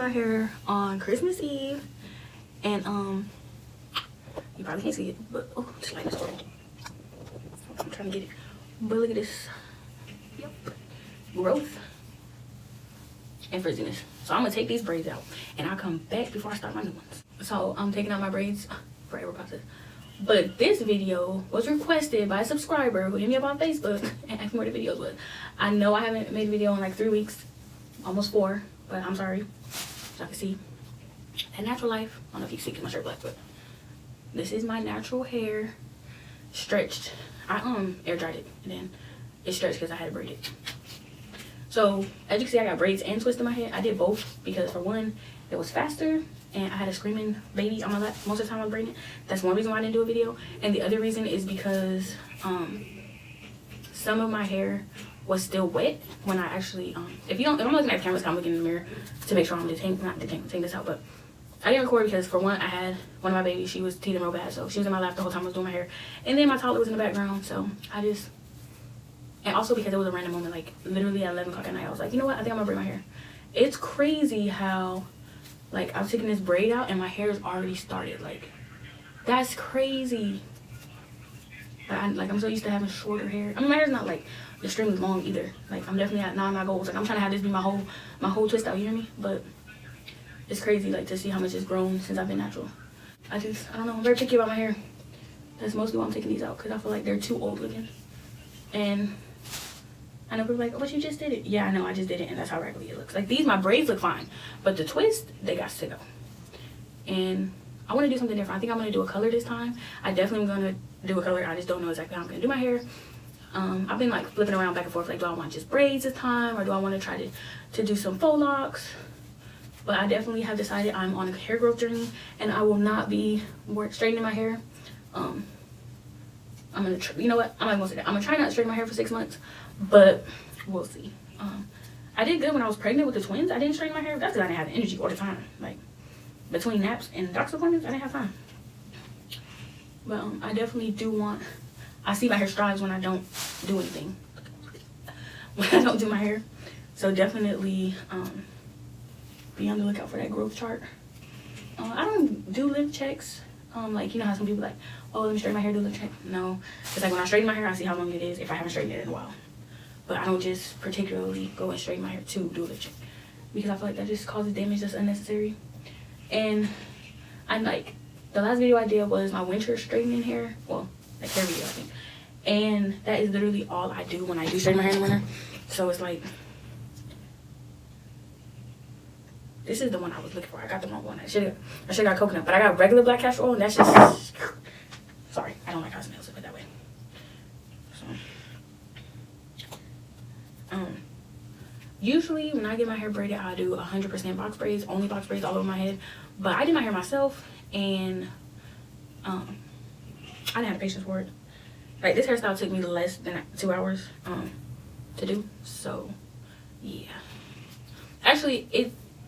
my hair on Christmas Eve, and you probably can't see it, but oh, just like this. I'm trying to get it, but look at this. Yep, growth and frizziness. So I'm gonna take these braids out, and I'll come back before I start my new ones. So I'm taking out my braids. Forever process. But this video was requested by a subscriber who hit me up on Facebook and asked me where the videos was. I know I haven't made a video in like 3 weeks, almost 4, but I'm sorry. So I can see that natural life. I don't know if you can see because my shirt black, but this is my natural hair, stretched. I air dried it, and then it stretched because I had to braid it. So as you can see, I got braids and twists in my head. I did both because for one, it was faster, and I had a screaming baby on my lap most of the time I was braiding. That's one reason why I didn't do a video. And the other reason is because some of my hair was still wet when I actually if I'm looking at the camera, I'm looking in the mirror to make sure I'm taking this out. But I didn't record because for one, I had one of my babies, she was teething real bad, so she was in my lap the whole time I was doing my hair, and then my toddler was in the background. So and also because it was a random moment, like literally at 11 o'clock at night, I was like, you know what, I think I'm gonna braid my hair. It's crazy how like I'm taking this braid out and my hair is already started. Like that's crazy. But I'm so used to having shorter hair. I mean, my hair's not like extremely long either. Like I'm definitely at my goals. Like I'm trying to have this be my whole twist out, you hear me? But it's crazy like to see how much it's grown since I've been natural. I don't know, I'm very picky about my hair. That's mostly why I'm taking these out, because I feel like they're too old looking. And I know people are like, oh, but you just did it. Yeah, I know, I just did it, and that's how regularly it looks. Like my braids look fine, but the twist, they got to go. And I want to do something different. I think I'm going to do a color this time. I definitely am going to do a color. I just don't know exactly how I'm going to do my hair. I've been like flipping around back and forth, like, do I want just braids this time, or do I want to try to do some faux locks? But I definitely have decided I'm on a hair growth journey, and I will not be straightening my hair. I'm gonna you know what, I'm not gonna say that. I'm gonna try not to straighten my hair for 6 months, but we'll see. I did good when I was pregnant with the twins. I didn't straighten my hair. That's because I didn't have the energy all the time. Like between naps and doctor's appointments, I didn't have time. But I definitely do want. I see my hair strives when I don't do anything. When I don't do my hair, so definitely be on the lookout for that growth chart. I don't do lip checks. Like, you know how some people like, oh, let me straighten my hair, do a lip check. No, it's like when I straighten my hair, I see how long it is if I haven't straightened it in a while. But I don't just particularly go and straighten my hair to do a lip check, because I feel like that just causes damage that's unnecessary. And I'm like, the last video I did was my winter straightening hair, well, like hair video, I think. And that is literally all I do when I do straighten my hair in the winter. So it's like, this is the one I was looking for. I got the wrong one. I should have got coconut, but I got regular black castor oil, and that's just, sorry, I don't like how it smells it that way. So, usually when I get my hair braided, I do 100% box braids, only box braids all over my head. But I did my hair myself, and I didn't have the patience for it. Like, this hairstyle took me less than 2 hours to do. So yeah, actually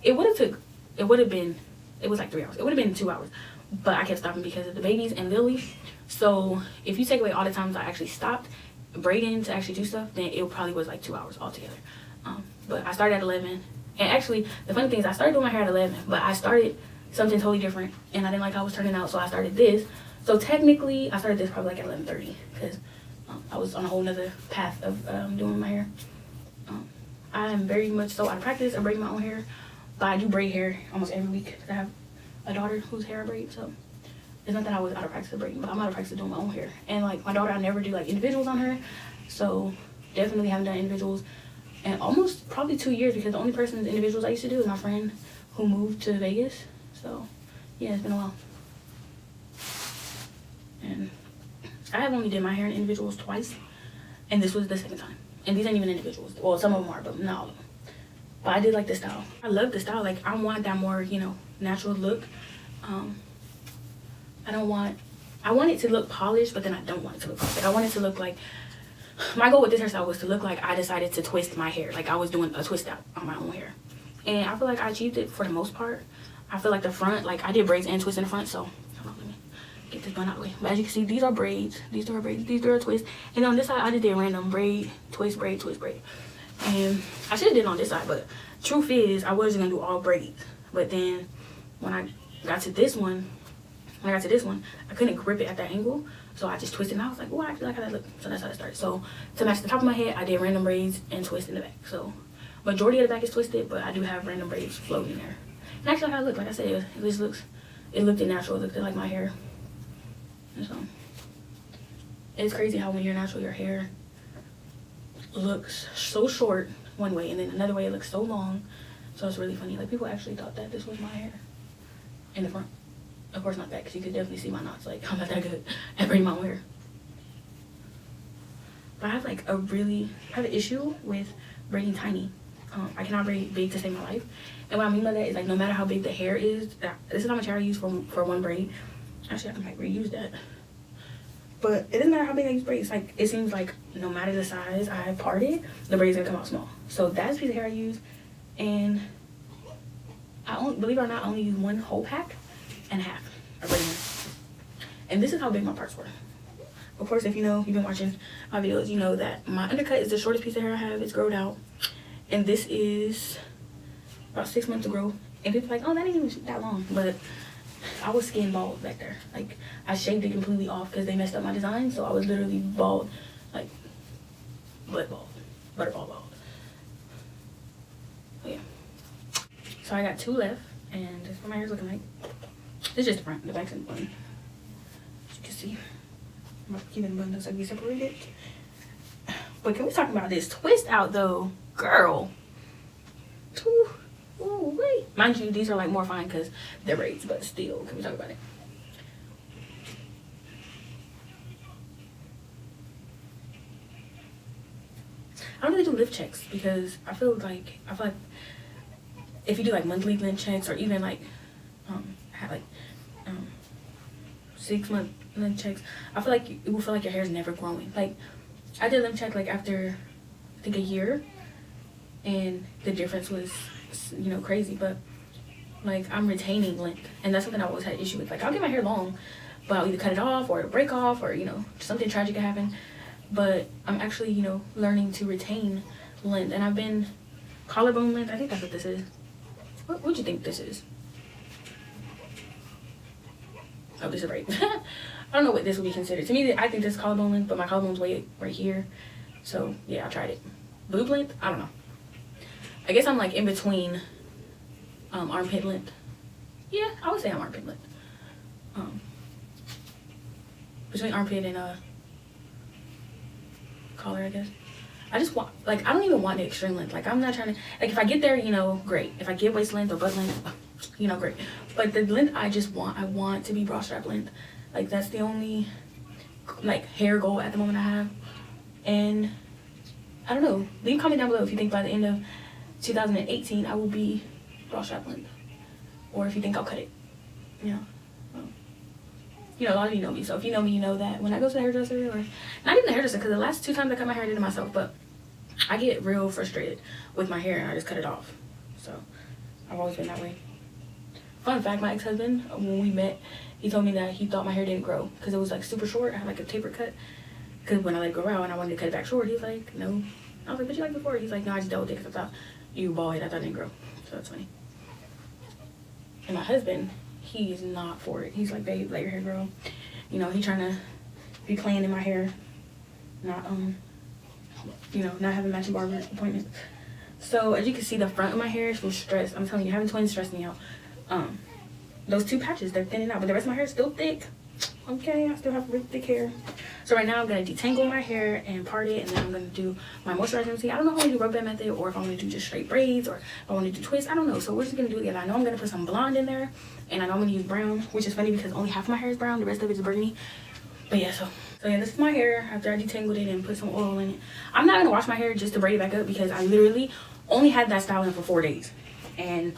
it was like 3 hours. It would have been 2 hours, but I kept stopping because of the babies and Lily. So if you take away all the times I actually stopped braiding to actually do stuff, then it probably was like 2 hours altogether. But I started at 11, and actually the funny thing is I started doing my hair at 11, but I started something totally different, and I didn't like how it was turning out, so I started this. So technically I started this probably like at 11:30, because I was on a whole nother path of doing my hair. I am very much so out of practice of braiding my own hair. But I do braid hair almost every week because I have a daughter whose hair I braid. So it's not that I was out of practice of braiding, but I'm out of practice of doing my own hair. And like my daughter, I never do like individuals on her. So definitely haven't done individuals in almost probably 2 years, because the only person's individuals I used to do is my friend who moved to Vegas. So yeah, it's been a while. And I have only did my hair in individuals twice, and this was the second time. And these ain't even individuals. Well, some of them are, but not all of them. But I did like the style. I love the style. Like, I want that more, you know, natural look. I want it to look polished, but then I don't want it to look polished. Like, I want it to look like, my goal with this hairstyle was to look like I decided to twist my hair. Like, I was doing a twist out on my own hair. And I feel like I achieved it for the most part. I feel like the front, like, I did braids and twists in the front, so hold on, let me get this bun out of the way. But as you can see, these are braids. These are braids. These are a twist. And on this side, I just did random braid, twist, braid, twist, braid. And I should have did it on this side, but truth is, I wasn't gonna do all braids. But then when I got to this one, I couldn't grip it at that angle. So I just twisted and I was like, oh, I actually like how that look. So that's how it started. So to match the top of my head, I did random braids and twist in the back. So majority of the back is twisted, but I do have random braids floating there. And actually how it looked, like I said, it just looks, it looked natural. It looked like my hair. And so it's crazy how when you're natural, your hair looks so short one way and then another way it looks so long. So it's really funny. Like people actually thought that this was my hair in the front. Of course not that, because you could definitely see my knots. Like I'm not that good at braiding my own hair. But I have like I have an issue with braiding tiny. I cannot braid big to save my life. And what I mean by that is like no matter how big the hair is, this is how much hair I use for one braid. Actually I can like reuse that. But it doesn't matter how big I use braids. Like it seems like no matter the size I part it, the braid's gonna come out small. So that's the piece of hair I use. And I only, believe it or not, I only use one whole pack and a half of braiding hair. And this is how big my parts were. Of course, if you know, you've been watching my videos, you know that my undercut is the shortest piece of hair I have. It's growed out. And this is about 6 months to grow. And people are like, oh, that ain't even that long. But I was skin bald back there. Like, I shaved it completely off because they messed up my design. So I was literally bald, like, butt bald, butterball bald. So yeah. So I got 2 left. And this is what my hair's looking like. This is just the front. The back's in the bun. As you can see. I'm about to keep it in the bun. Looks like we separated. But can we talk about this twist out though? Girl. Ooh, wait. Mind you, these are like more fine because they're braids, but still, can we talk about it? I don't really do lift checks because I feel like if you do like monthly length checks or even like 6-month length checks, I feel like it will feel like your hair is never growing. Like I did a length check like after I think a year, and the difference was, you know, crazy. But like I'm retaining length, and that's something I always had issue with. Like I'll get my hair long, but I'll either cut it off or it'll break off, or you know, something tragic could happen. But I'm actually, you know, learning to retain length, and I've been collarbone length. I think that's what this is. What would you think this is? Oh, this is right. I don't know what this would be considered. To me, I think this is collarbone length, but my collarbone's way right here. So yeah, I tried it. Boob length? I don't know. I guess I'm like in between armpit length. Yeah, I would say I'm armpit length. Between armpit and collar, I guess. I just want, like, I don't even want the extreme length. Like, I'm not trying to, like, if I get there, you know, great. If I get waist length or butt length, you know, great. But the length I want to be bra strap length. Like, that's the only, like, hair goal at the moment I have. And I don't know. Leave a comment down below if you think by the end of 2018 I will be bra strap length. Or if you think I'll cut it. You know. You know, a lot of you know me, so if you know me, you know that when I go to the hairdresser, or not even the hairdresser, because the last 2 times I cut my hair, I did it myself, but I get real frustrated with my hair and I just cut it off. So I've always been that way. Fun fact, my ex-husband, when we met, he told me that he thought my hair didn't grow because it was like super short. I had like a taper cut, because when I let it grow out and I wanted to cut it back short, he's like, no. I was like, but you like before? He's like, no, I just dealt with it because I thought you bald head, I thought it didn't grow. So that's funny. And my husband, he is not for it. He's like, babe, let your hair grow. You know, he trying to be playing in my hair, not you know, not having matching barber appointments. So as you can see, the front of my hair is from stress. I'm telling you, having twins stressed me out. Those 2 patches, they're thinning out, but the rest of my hair is still thick. Okay, I still have really thick hair. So right now I'm gonna detangle my hair and part it, and then I'm gonna do my moisturizing routine. I don't know if I want to do rub band method or if I want to do just straight braids or if I want to do twists. I don't know. So we're just gonna do it together. I know I'm gonna put some blonde in there, and I know I'm gonna use brown, which is funny because only half of my hair is brown, the rest of it is burgundy. But yeah, so yeah, this is my hair after I detangled it and put some oil in it. I'm not gonna wash my hair just to braid it back up because I literally only had that style in for 4 days, and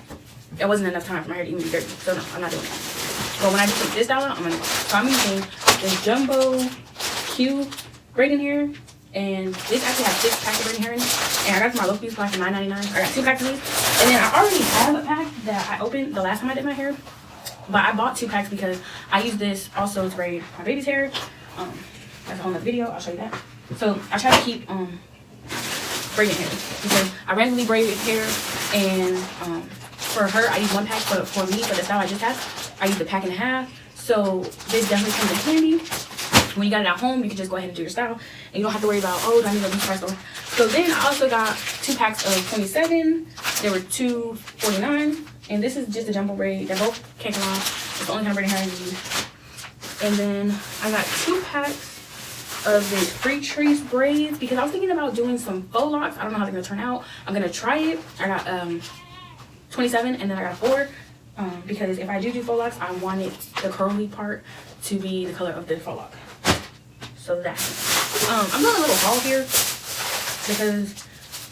it wasn't enough time for my hair to even be dirty. So no, I'm not doing that. But when I do take this style out, I'm gonna wash. So I'm using this Jumbo Q braiding hair, and this actually has 6 packs of braiding hair in it. And I got it from my local beauty supply for $9.99. I got 2 packs of these, and then I already have a pack that I opened the last time I did my hair. But I bought 2 packs because I use this also to braid my baby's hair. That's a whole nother video. I'll show you that. So I try to keep braiding hair because I randomly braid hair, and for her, I use 1 pack, but for me, for the style I just have, I use the pack and a half. So this definitely comes in handy. When you got it at home, you can just go ahead and do your style, and you don't have to worry about, oh, do I need to go to the store. So then I also got 2 packs of 27. They were $2.49, and this is just a jumbo braid. They're both cake along. It's the only kind of braid I use. And then I got 2 packs of this Free Trees braids because I was thinking about doing some faux locks. I don't know how they're gonna turn out. I'm gonna try it. I got 27, and then I got 4 because if I do faux locks, I wanted the curly part to be the color of the faux lock. So that I'm doing a little haul here because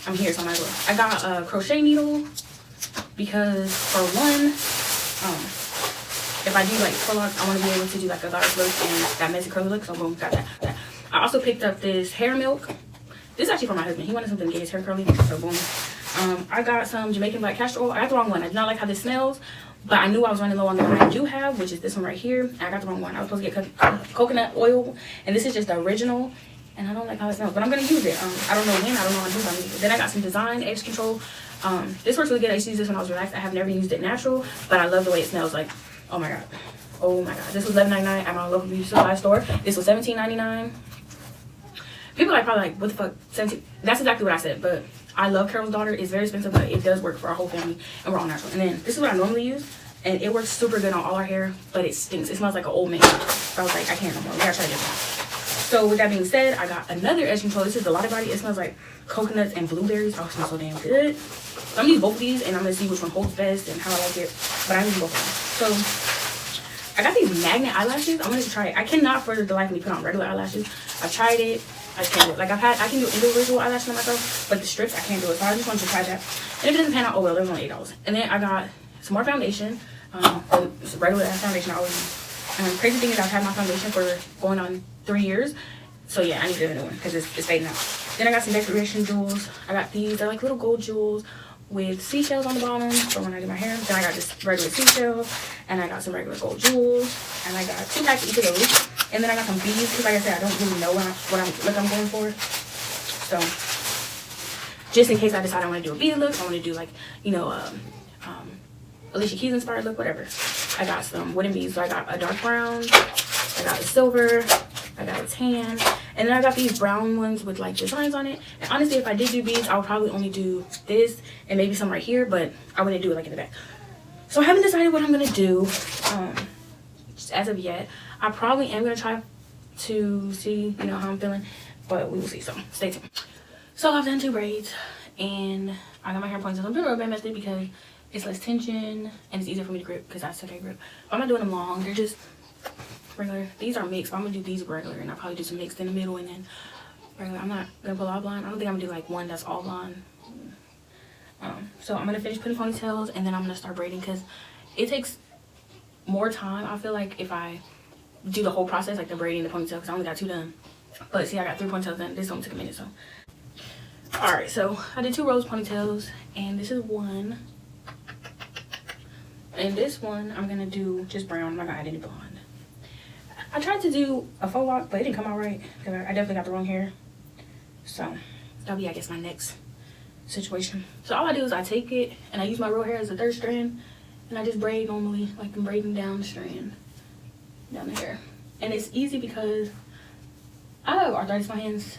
I'm here, so I might as well. I got a crochet needle because for one, if I do like faux locks, I want to be able to do like a dark look and that messy curly look. So boom, got that. I also picked up this hair milk. This is actually for my husband. He wanted something to get his hair curly, so boom. I got some Jamaican black castor oil. I got the wrong one. I did not like how this smells, but I knew I was running low on the one I do have, which is this one right here. I got the wrong one. I was supposed to get coconut oil, and this is just the original, and I don't like how it smells, but I'm going to use it. I don't know when. I don't know how to use it. Then I got some Design Edge Control. This works really good. I used to use this when I was relaxed. I have never used it natural, but I love the way it smells. Like, oh my god. Oh my god. This was $11.99 at my local beauty supply store. This was $17.99. People are probably like, what the fuck, 17? That's exactly what I said, but I love Carol's Daughter. It's very expensive, but it does work for our whole family, and we're all natural. And then this is what I normally use, and it works super good on all our hair, but it stinks. It smells like an old man. So I was like, I can't no more. We gotta try this one. So with that being said, I got another edge control. This is the Lottie Body. It smells like coconuts and blueberries. Oh, it smells so damn good. So I'm gonna use both of these, and I'm gonna see which one holds best and how I like it. But I'm using both of them. So I got these magnet eyelashes. I'm gonna try it. I cannot for the life of me put on regular eyelashes. I've tried it. I just can't do it. Like I can do individual eyelashes on myself, but the strips I can't do it. So I just wanted to try that. And if it doesn't pan out, oh well, there's only $8. And then I got some more foundation. It's regular ass foundation I always use. Crazy thing is I've had my foundation for going on 3 years. So yeah, I need to do a new one because it's fading out. Then I got some decoration jewels. I got these. They're like little gold jewels with seashells on the bottom for when I do my hair. Then I got just regular seashells, and I got some regular gold jewels, and I got 2 packs of each of those. And then I got some beads because, like I said, I don't really know what I'm going for. So just in case I decide I want to do a beaded look, I want to do like, you know, Alicia Keys inspired look, whatever. I got some wooden beads. So I got a dark brown, I got a silver, I got a tan, and then I got these brown ones with like designs on it. And honestly, if I did do beads, I would probably only do this and maybe some right here, but I wouldn't do it like in the back. So I haven't decided what I'm gonna do just as of yet. I probably am gonna try to see, you know, how I'm feeling, but we will see. So stay tuned. So I've done 2 braids, and I got my hair pointed. I'm doing a rubber band method because it's less tension and it's easier for me to grip because I still can't grip. But I'm not doing them long. They're just regular. These are mixed. I'm gonna do these regular, and I'll probably do some mixed in the middle and then regular. I'm not gonna put all blonde. I don't think I'm gonna do like one that's all blonde. So I'm gonna finish putting ponytails, and then I'm gonna start braiding because it takes more time. I feel like if I do the whole process, like the braiding, the ponytail, because I only got 2 done. But see, I got 3 ponytails done. This only took a minute, so. Alright, so I did 2 rows of ponytails, and this is one. And this one, I'm gonna do just brown. I'm not gonna add any blonde. I tried to do a faux lock, but it didn't come out right because I definitely got the wrong hair. So that'll be, I guess, my next situation. So all I do is I take it and I use my real hair as a 3rd strand, and I just braid normally, like I'm braiding down the strand, down the hair. And it's easy because I have arthritis in my hands,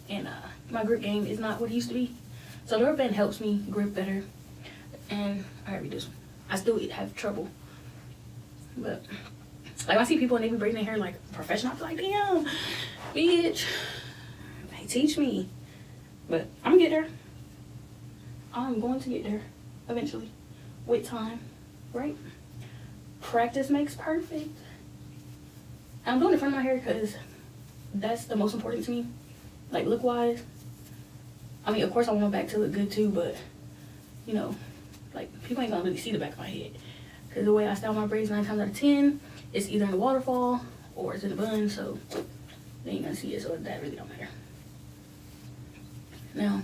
and my grip game is not what it used to be. So the rubber band helps me grip better. And I gotta read this one. I still have trouble, but like I see people and they be braiding their hair like professional. I'm like, damn, bitch, like, teach me. But I'm gonna get there. I'm going to get there eventually with time, right? Practice makes perfect. I'm doing it in front of my hair because that's the most important to me, like look wise. I mean, of course I want my back to look good too, but you know, like people ain't gonna really see the back of my head because the way I style my braids 9 times out of 10, it's either in a waterfall or it's in a bun, so they ain't gonna see it, so that really don't matter. Now,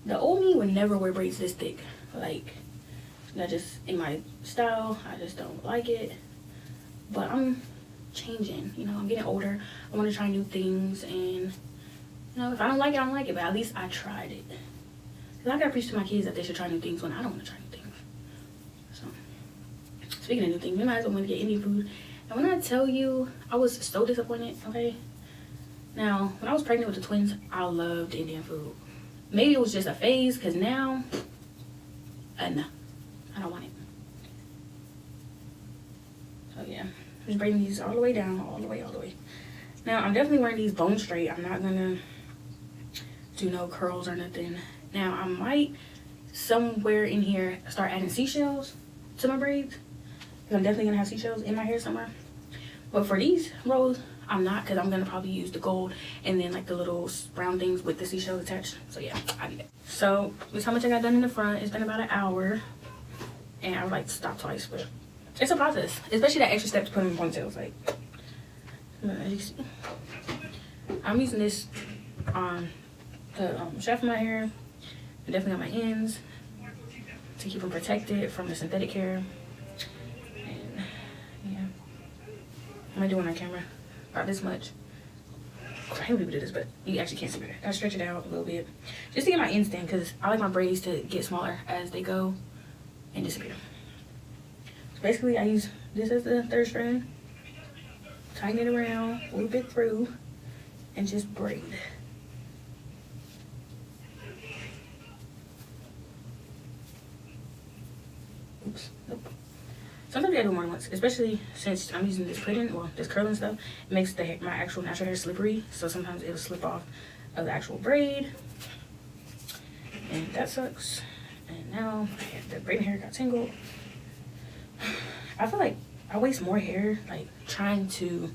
the old me would never wear braids this thick. Like, that just in my style, I just don't like it. But I'm changing, you know, I'm getting older. I want to try new things, and you know, if I don't like it, I don't like it, but at least I tried it. Because I gotta preach to my kids that they should try new things when I don't want to try new things. So speaking of new things, we might as well get Indian food. And when I tell you, I was so disappointed. Okay, now when I was pregnant with the twins, I loved Indian food. Maybe it was just a phase, because now no, I don't want it. So yeah, just braiding these all the way down, all the way. Now I'm definitely wearing these bone straight. I'm not gonna do no curls or nothing. Now I might somewhere in here start adding seashells to my braids, because I'm definitely gonna have seashells in my hair somewhere. But for these rows, I'm not, because I'm gonna probably use the gold and then like the little brown things with the seashells attached. So yeah, I do that. So this is how much I got done in the front. It's been about an hour, and I would like to stop twice, but it's a process, especially that extra step to put in ponytails. Like, as you see, I'm using this on the shaft of my hair, and definitely on my ends, to keep them protected from the synthetic hair. And yeah, I'm gonna do it on camera about this much. I hate when people do this, but you actually can't see better. I stretch it out a little bit just to get my ends thin, because I like my braids to get smaller as they go and disappear. So basically, I use this as the third strand, tighten it around, loop it through, and just braid. Oops, nope. Sometimes I do more than once, especially since I'm using this put-in, well, this curling stuff. It makes my actual natural hair slippery, so sometimes it'll slip off of the actual braid, and that sucks. And now the braiding hair got tangled. I feel like I waste more hair like trying to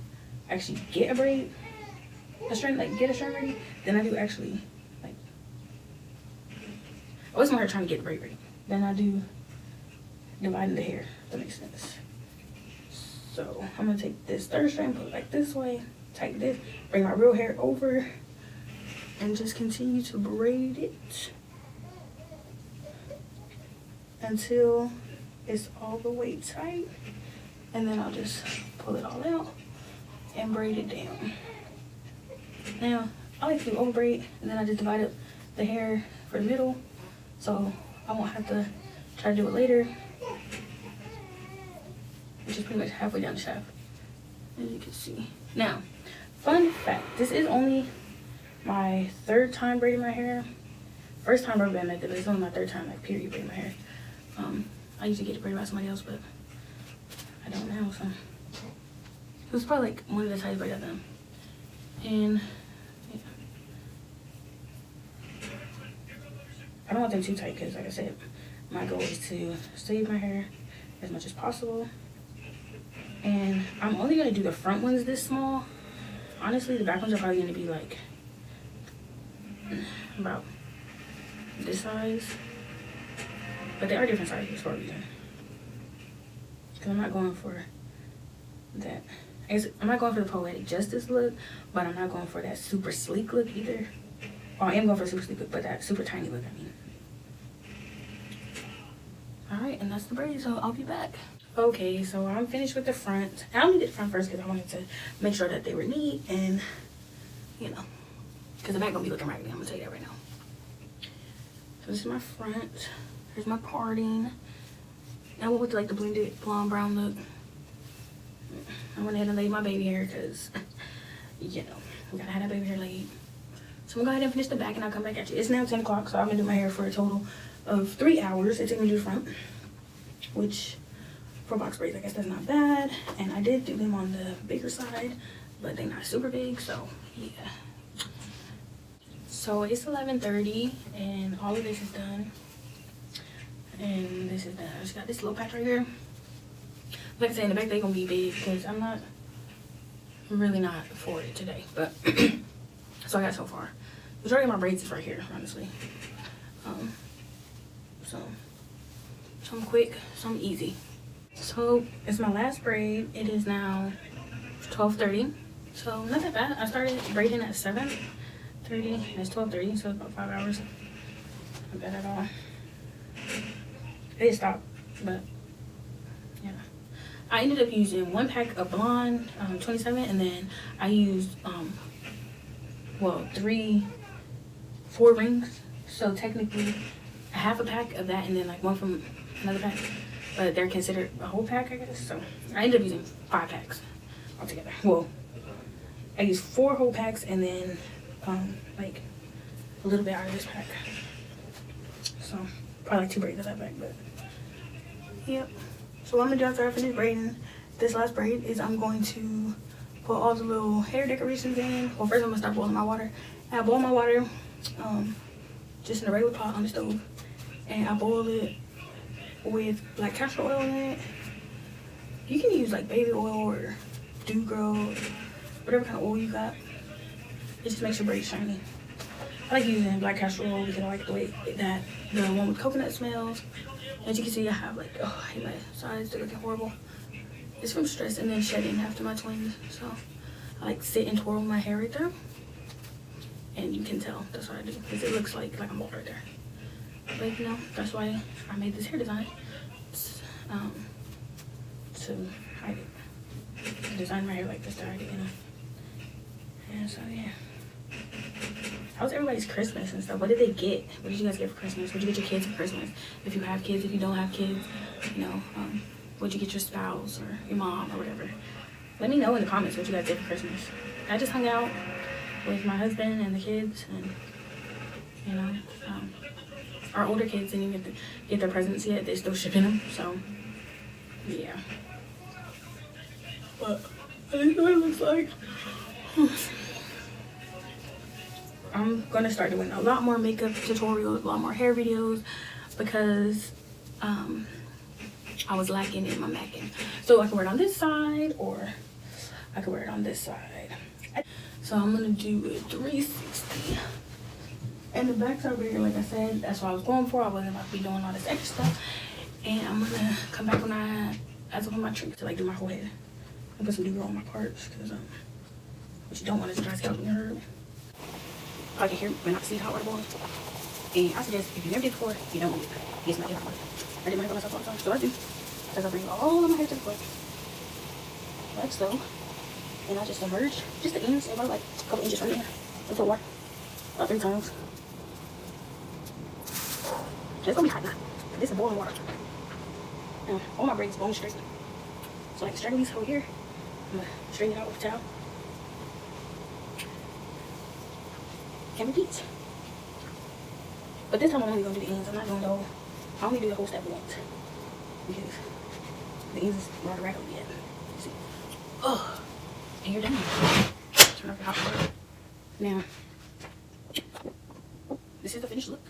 actually get a braid, get a strand ready, than I do actually like. I waste more hair trying to get the braid ready than I do dividing the hair, if that makes sense. So I'm gonna take this third strand, put it like this way, tighten this, bring my real hair over, and just continue to braid it until it's all the way tight, and then I'll just pull it all out and braid it down. Now I like to do over braid, and then I just divide up the hair for the middle, so I won't have to try to do it later, which is pretty much halfway down the shaft, as you can see. Now, fun fact, this is only my third time braiding my hair. First time rubber band method, but it's only my third time like period braiding my hair. I usually get it braided by somebody else, but I don't now, so it was probably like one of the tightest braids I've done. And yeah, I don't want them too tight, because like I said, my goal is to save my hair as much as possible. And I'm only gonna do the front ones this small. Honestly, the back ones are probably gonna be like about this size, but they are different sizes for a reason, because I'm not going for that. I'm not going for the poetic justice look, but I'm not going for that super sleek look either. Well, I am going for super sleek look, but that super tiny look, I mean. Alright, and that's the braid, so I'll be back. Okay, so I'm finished with the front. I only did the front first because I wanted to make sure that they were neat, and you know, because the back gonna be looking raggedy, I'm gonna tell you that right now. So this is my front. Here's my parting. I went with like the blended blonde brown look. I went ahead and laid my baby hair because you know, we gotta have that baby hair laid. So I'm gonna go ahead and finish the back, and I'll come back at you. It's now 10 o'clock, so I'm gonna do my hair for a total of 3 hours. It took me to do the front, which for box braids, I guess that's not bad. And I did do them on the bigger side, but they're not super big, so yeah. So it's 11:30, and all of this is done. And this is done. I just got this little patch right here. Like I said, in the back they're gonna be big because I'm really not for it today. But so I got so far. The majority of my braids is right here, honestly. So some quick, some easy. So it's my last braid. It is now 12:30. So not that bad. I started braiding at 7:30 and it's 12:30, so it's about 5 hours. Not bad at all. I did stop, but yeah. I ended up using 1 pack of blonde 27, and then I used well 4 rings. So technically a half a pack of that, and then like 1 from another pack. but they're considered a whole pack, I guess. So I ended up using 5 packs altogether. Well, I used 4 whole packs and then like a little bit out of this pack. So probably like 2 braids of that pack, but yep. So what I'm gonna do after I finish braiding this last braid is I'm going to put all the little hair decorations in. Well, first I'm gonna start boiling my water. And I boil my water just in a regular pot on the stove, and I boil it with like castor oil in it. You can use like baby oil or dew girl, whatever kind of oil you got. It just makes your braids shiny. I like using black castor oil because I like the way that the one with coconut smells. As you can see, I have like, oh, I hate my sides, they're looking horrible. It's from stress and then shedding after my twins. So I like sit and twirl my hair right there. And you can tell that's what I do because it looks like I'm bald right there. But you know, that's why I made this hair design. To hide it. I designed my hair like this to hide it, you know. And so yeah. How was everybody's Christmas and stuff? What did they get? What did you guys get for Christmas? What did you get your kids for Christmas? If you have kids, if you don't have kids, you know, what did you get your spouse or your mom or whatever? Let me know in the comments what you guys did for Christmas. I just hung out with my husband and the kids, and you know, our older kids didn't even get their presents yet. They're still shipping them, so yeah. But I think what it looks like. I'm gonna start doing a lot more makeup tutorials, a lot more hair videos, because I was lacking in my macking. So I can wear it on this side, or I can wear it on this side. So I'm gonna do a 360. And the backs are bigger, like I said. That's what I was going for. I wasn't about to be doing all this extra stuff. And I'm gonna come back when I add up on my tree to like do my whole head. And put some dew on my parts, because what you don't want is dry scalp in your hair. I can hear when I see hot water boiling. And I suggest if you never did before, you don't do it. It's not different. I did my hair by myself all the time, so I do. Because I bring all of my hair to the front, like so. And I just submerge just the ends about like a couple inches from there into water about 3 times. It's gonna be hot now. This is boiling water. And all my braids bone straight. So like straighten these over here. I'm gonna straighten it out with a towel. And repeat. But this time I'm only gonna do the ends. I'm not doing the whole. I only do the whole step once because the ends is not rack up yet. See? Oh, and you're done. Turn off your hot water. Now, this is the finished look.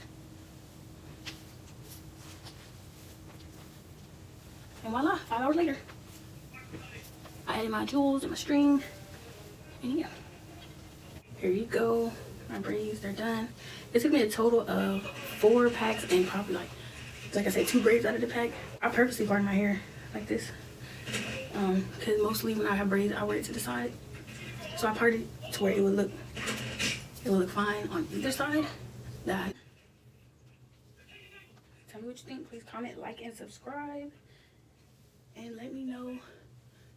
And voila, 5 hours later, I added my jewels and my string, and yeah, here you go. My braids, they're done. It took me a total of 4 packs and probably like I said, 2 braids out of the pack. I purposely parted my hair like this because mostly when I have braids, I wear it to the side. So I parted it to where it would look fine on either side. Tell me what you think. Please comment, like, and subscribe. And let me know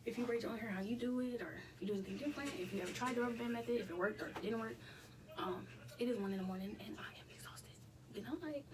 if you braid your own hair, how you do it, or if you do anything different, if you ever tried the rubber band method, if it worked or if it didn't work. It is 1 in the morning and I am exhausted. Good night.